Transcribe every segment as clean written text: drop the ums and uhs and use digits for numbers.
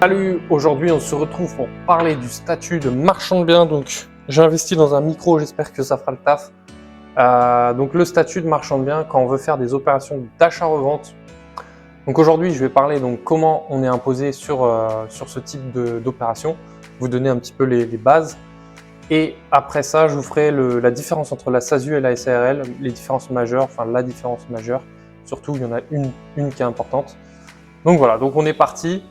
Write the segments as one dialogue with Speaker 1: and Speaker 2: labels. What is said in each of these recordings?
Speaker 1: Salut, aujourd'hui on se retrouve pour parler du statut de marchand de biens. Donc j'ai investi dans un micro, j'espère que ça fera le taf. Donc le statut de marchand de biens quand on veut faire des opérations d'achat-revente. Donc aujourd'hui je vais parler donc comment on est imposé sur ce type d'opération, vous donner un petit peu les bases. Et après ça je vous ferai la différence entre la SASU et la SARL, les différences majeures, enfin la différence majeure. Surtout il y en a une qui est importante. Donc voilà, donc on est parti.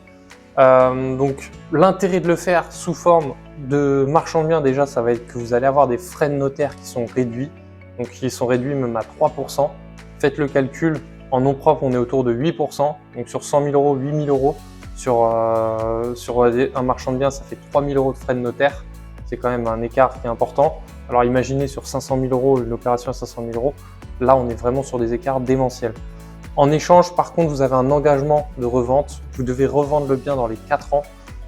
Speaker 1: Donc l'intérêt de le faire sous forme de marchand de biens, déjà ça va être que vous allez avoir des frais de notaire qui sont réduits, donc qui sont réduits même à 3%. Faites le calcul, en nom propre on est autour de 8%, donc sur 100 000 euros, 8 000 euros, sur un marchand de biens ça fait 3 000 euros de frais de notaire, c'est quand même un écart qui est important. Alors imaginez sur 500 000 euros, une opération à 500 000 euros, là on est vraiment sur des écarts démentiels. En échange, par contre, vous avez un engagement de revente. Vous devez revendre le bien dans les 4 ans.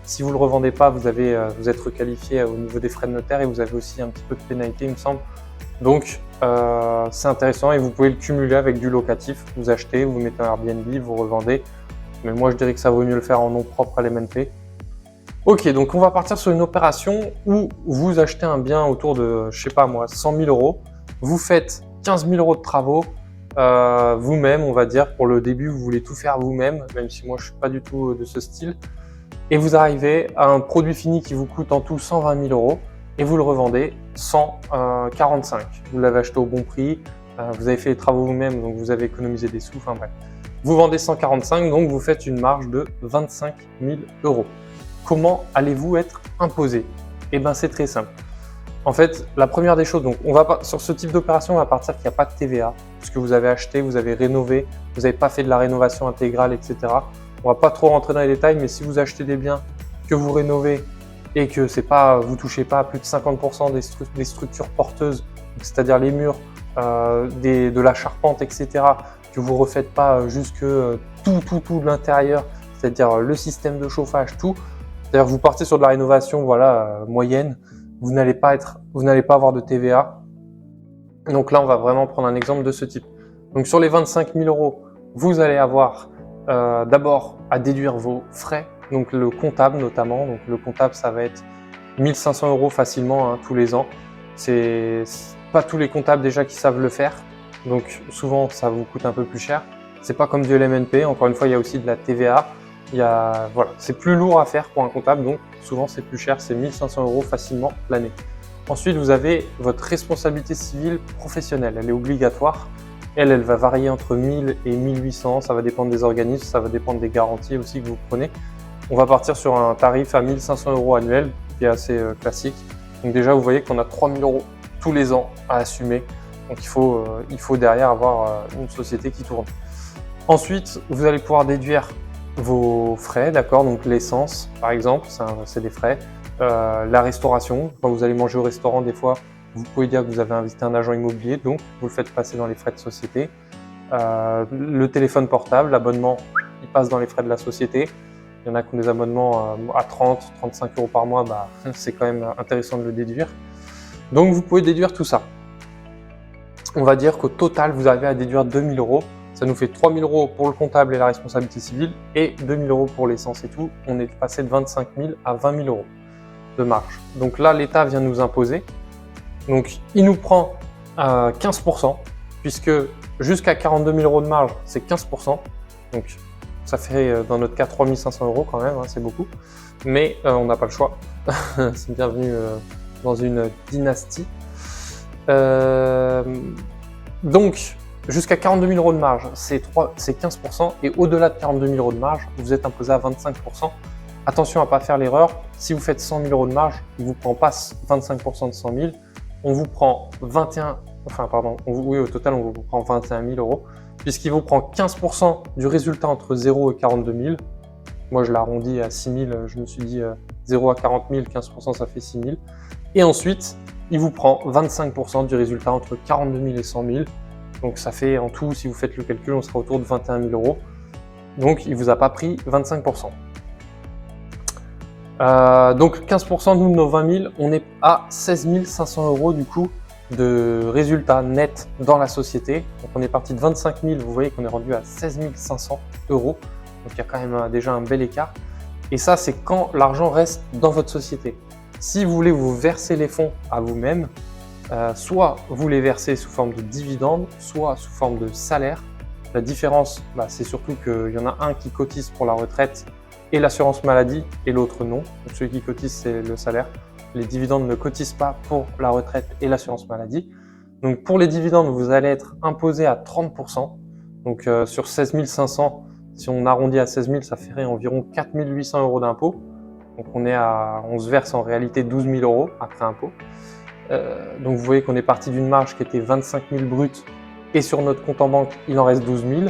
Speaker 1: Si vous ne le revendez pas, vous êtes requalifié au niveau des frais de notaire et vous avez aussi un petit peu de pénalité, il me semble. Donc, c'est intéressant et vous pouvez le cumuler avec du locatif. Vous achetez, vous mettez un Airbnb, vous revendez. Mais moi, je dirais que ça vaut mieux le faire en nom propre à l'MNP. Ok, donc on va partir sur une opération où vous achetez un bien autour de, je sais pas moi, 100 000 euros. Vous faites 15 000 euros de travaux. Vous-même, on va dire, pour le début, vous voulez tout faire vous-même, même si moi je suis pas du tout de ce style, et vous arrivez à un produit fini qui vous coûte en tout 120 000 euros et vous le revendez 145. Vous l'avez acheté au bon prix, vous avez fait les travaux vous-même, donc vous avez économisé des sous, enfin bref. Vous vendez 145, donc vous faites une marge de 25 000 euros. Comment allez-vous être imposé? Eh bien, c'est très simple. En fait, la première des choses, donc sur ce type d'opération, on va partir qu'il n'y a pas de TVA, puisque vous avez acheté, vous avez rénové, vous n'avez pas fait de la rénovation intégrale, etc. On ne va pas trop rentrer dans les détails, mais si vous achetez des biens que vous rénovez et que vous ne touchez pas à plus de 50% des structures porteuses, c'est-à-dire les murs, de la charpente, etc., que vous ne refaites pas jusque tout de l'intérieur, c'est-à-dire le système de chauffage, tout. C'est-à-dire que vous partez sur de la rénovation moyenne, vous n'allez pas avoir de TVA. Donc là, on va vraiment prendre un exemple de ce type. Donc sur les 25 000 euros, vous allez avoir d'abord à déduire vos frais, donc le comptable notamment. Donc le comptable, ça va être 1 500 euros facilement tous les ans. C'est pas tous les comptables déjà qui savent le faire, donc souvent ça vous coûte un peu plus cher. C'est pas comme du LMNP. Encore une fois, il y a aussi de la TVA. Voilà, c'est plus lourd à faire pour un comptable, donc souvent c'est plus cher, c'est 1 500 euros facilement l'année. Ensuite, vous avez votre responsabilité civile professionnelle, elle est obligatoire. Elle va varier entre 1000 et 1800, ça va dépendre des organismes, ça va dépendre des garanties aussi que vous prenez. On va partir sur un tarif à 1 500 euros annuel, qui est assez classique. Donc déjà, vous voyez qu'on a 3 000 euros tous les ans à assumer. Donc il faut derrière avoir une société qui tourne. Ensuite, vous allez pouvoir déduire vos frais, d'accord, donc l'essence par exemple, c'est des frais, la restauration, quand vous allez manger au restaurant des fois, vous pouvez dire que vous avez invité un agent immobilier, donc vous le faites passer dans les frais de société. Le téléphone portable, l'abonnement, il passe dans les frais de la société. Il y en a qui ont des abonnements à 30-35 euros par mois, c'est quand même intéressant de le déduire. Donc vous pouvez déduire tout ça. On va dire qu'au total, vous arrivez à déduire 2 000 euros. Ça nous fait 3 000 euros pour le comptable et la responsabilité civile et 2 000 euros pour l'essence et tout. On est passé de 25 000 à 20 000 euros de marge. Donc là, l'État vient nous imposer. Donc il nous prend 15%, puisque jusqu'à 42 000 euros de marge, c'est 15%. Donc ça fait dans notre cas 3 500 euros quand même, c'est beaucoup. Mais on n'a pas le choix. C'est bienvenu dans une dynastie. Donc, jusqu'à 42 000 euros de marge, c'est 15%, et au-delà de 42 000 euros de marge, vous êtes imposé à 25%. Attention à ne pas faire l'erreur, si vous faites 100 000 euros de marge, on ne vous prend pas 25% de 100 000, on vous prend au total on vous prend 21 000 euros, puisqu'il vous prend 15% du résultat entre 0 et 42 000. Moi je l'arrondis à 6 000, je me suis dit 0 à 40 000, 15% ça fait 6 000. Et ensuite, il vous prend 25% du résultat entre 42 000 et 100 000. Donc ça fait en tout, si vous faites le calcul, on sera autour de 21 000 euros. Donc il ne vous a pas pris 25%. Donc 15% de nos 20 000, on est à 16 500 euros du coup de résultat net dans la société. Donc on est parti de 25 000, vous voyez qu'on est rendu à 16 500 euros. Donc il y a quand même déjà un bel écart. Et ça, c'est quand l'argent reste dans votre société. Si vous voulez vous verser les fonds à vous-même, soit vous les versez sous forme de dividendes, soit sous forme de salaire. La différence, c'est surtout qu'il y en a un qui cotise pour la retraite et l'assurance maladie et l'autre non. Donc celui qui cotise, c'est le salaire. Les dividendes ne cotisent pas pour la retraite et l'assurance maladie. Donc pour les dividendes, vous allez être imposé à 30%. Donc sur 16 500, si on arrondit à 16 000, ça ferait environ 4 800 € d'impôt. Donc on se verse en réalité 12 000 € après impôt. Donc vous voyez qu'on est parti d'une marge qui était 25 000 brut et sur notre compte en banque, il en reste 12 000.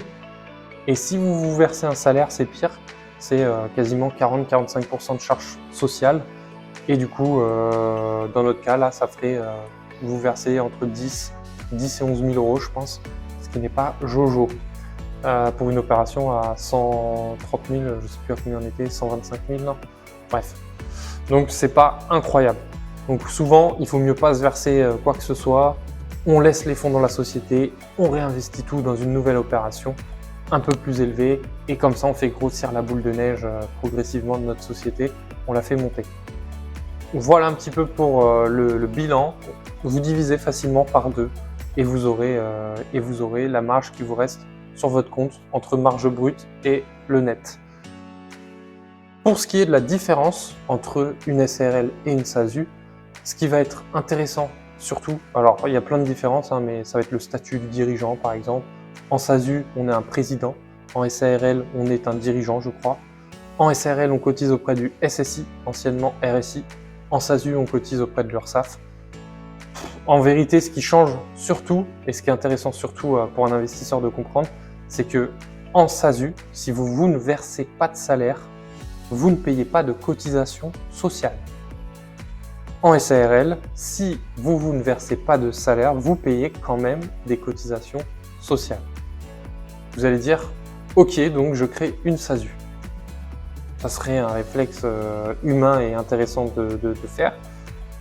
Speaker 1: Et si vous vous versez un salaire, c'est pire, c'est quasiment 40-45% de charges sociales. Et du coup, dans notre cas, là, ça ferait vous verser entre 10 et 11 000 €, je pense, ce qui n'est pas jojo. Pour une opération à 130 000, je ne sais plus à combien on était, 125 000, non? Bref. Donc, c'est pas incroyable. Donc, souvent, il faut mieux pas se verser quoi que ce soit. On laisse les fonds dans la société, on réinvestit tout dans une nouvelle opération un peu plus élevée et comme ça, on fait grossir la boule de neige progressivement de notre société. On la fait monter. Voilà un petit peu pour le bilan. Vous divisez facilement par 2 et vous aurez la marge qui vous reste sur votre compte entre marge brute et le net. Pour ce qui est de la différence entre une SARL et une SASU, ce qui va être intéressant surtout, alors il y a plein de différences, mais ça va être le statut du dirigeant par exemple. En SASU, on est un président. En SARL, on est un dirigeant, je crois. En SARL, on cotise auprès du SSI, anciennement RSI. En SASU, on cotise auprès de l'URSSAF. En vérité, ce qui change surtout, et ce qui est intéressant surtout pour un investisseur de comprendre, c'est que en SASU, si vous ne versez pas de salaire, vous ne payez pas de cotisation sociale. En SARL, si vous ne versez pas de salaire, vous payez quand même des cotisations sociales. Vous allez dire, ok, donc je crée une SASU. Ça serait un réflexe humain et intéressant de faire.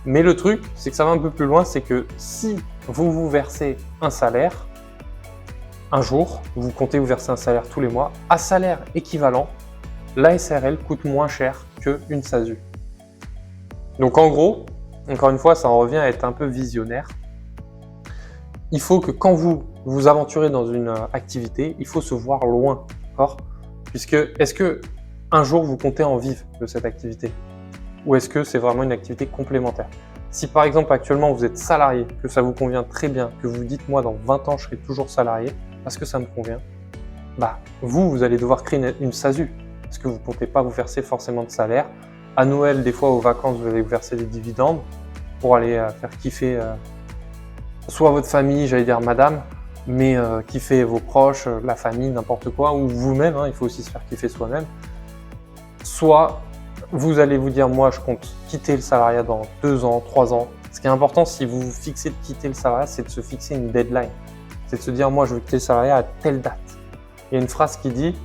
Speaker 1: Mais le truc, c'est que ça va un peu plus loin, c'est que si vous vous versez un salaire, un jour, vous comptez vous verser un salaire tous les mois, à salaire équivalent, la SARL coûte moins cher qu'une SASU. Donc en gros, encore une fois, ça en revient à être un peu visionnaire. Il faut que quand vous vous aventurez dans une activité, il faut se voir loin, d'accord ? Puisque est-ce que un jour vous comptez en vivre de cette activité ? Ou est-ce que c'est vraiment une activité complémentaire? Si par exemple actuellement vous êtes salarié, que ça vous convient très bien, que vous dites moi dans 20 ans je serai toujours salarié parce que ça me convient, vous allez devoir créer une SASU parce que vous ne comptez pas vous verser forcément de salaire. À Noël, des fois aux vacances, vous allez vous verser des dividendes pour aller faire kiffer soit votre famille, j'allais dire madame, mais kiffer vos proches, la famille, n'importe quoi, ou vous-même, il faut aussi se faire kiffer soi-même. Soit vous allez vous dire, moi, je compte quitter le salariat dans 2 ans, 3 ans. Ce qui est important, si vous vous fixez de quitter le salariat, c'est de se fixer une deadline. C'est de se dire, moi, je veux quitter le salariat à telle date. Il y a une phrase qui dit,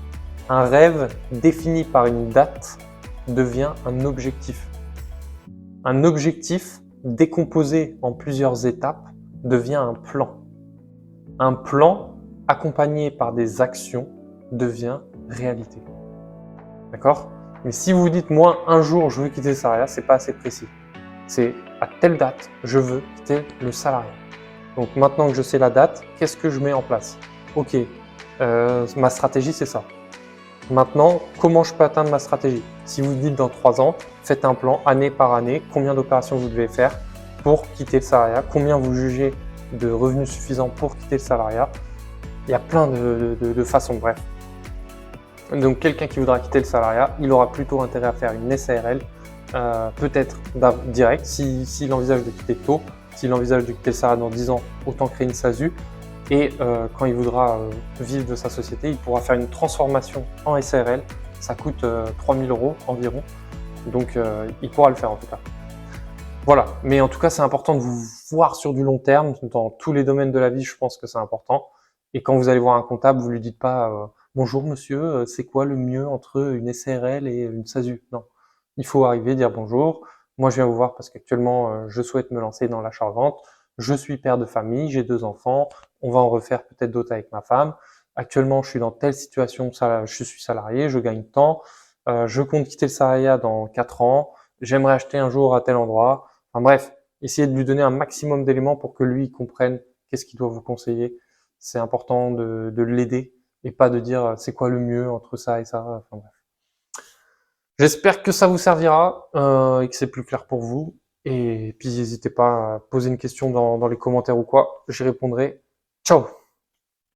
Speaker 1: un rêve défini par une date devient un objectif. Un objectif décomposé en plusieurs étapes devient un plan. Un plan accompagné par des actions devient réalité. D'accord ? Mais si vous dites, moi, un jour, je veux quitter le salariat, c'est pas assez précis. C'est à telle date, je veux quitter le salariat. Donc maintenant que je sais la date, qu'est-ce que je mets en place? Ok, ma stratégie, c'est ça. Maintenant, comment je peux atteindre ma stratégie? Si vous dites dans 3 ans, faites un plan année par année, combien d'opérations vous devez faire pour quitter le salariat, combien vous jugez de revenus suffisants pour quitter le salariat. Il y a plein de façons, bref. Donc quelqu'un qui voudra quitter le salariat, il aura plutôt intérêt à faire une SARL, peut-être direct, s'il envisage de quitter tôt, s'il envisage de quitter le salariat dans 10 ans, autant créer une SASU. Et quand il voudra vivre de sa société, il pourra faire une transformation en SARL. Ça coûte 3 000 € environ, donc il pourra le faire en tout cas. Voilà, mais en tout cas c'est important de vous voir sur du long terme, dans tous les domaines de la vie, je pense que c'est important. Et quand vous allez voir un comptable, vous lui dites pas bonjour monsieur, c'est quoi le mieux entre une SARL et une SASU? Non, il faut arriver, dire bonjour, moi je viens vous voir parce qu'actuellement je souhaite me lancer dans l'achat-revente, je suis père de famille, j'ai 2 enfants, on va en refaire peut-être d'autres avec ma femme. Actuellement je suis dans telle situation, je suis salarié, je gagne tant, je compte quitter le salariat dans 4 ans, j'aimerais acheter un jour à tel endroit. Enfin bref, essayez de lui donner un maximum d'éléments pour que lui il comprenne qu'est-ce qu'il doit vous conseiller. C'est important de l'aider et pas de dire c'est quoi le mieux entre ça et ça. Enfin bref. J'espère que ça vous servira et que c'est plus clair pour vous. Et puis n'hésitez pas à poser une question dans les commentaires ou quoi, j'y répondrai. Ciao!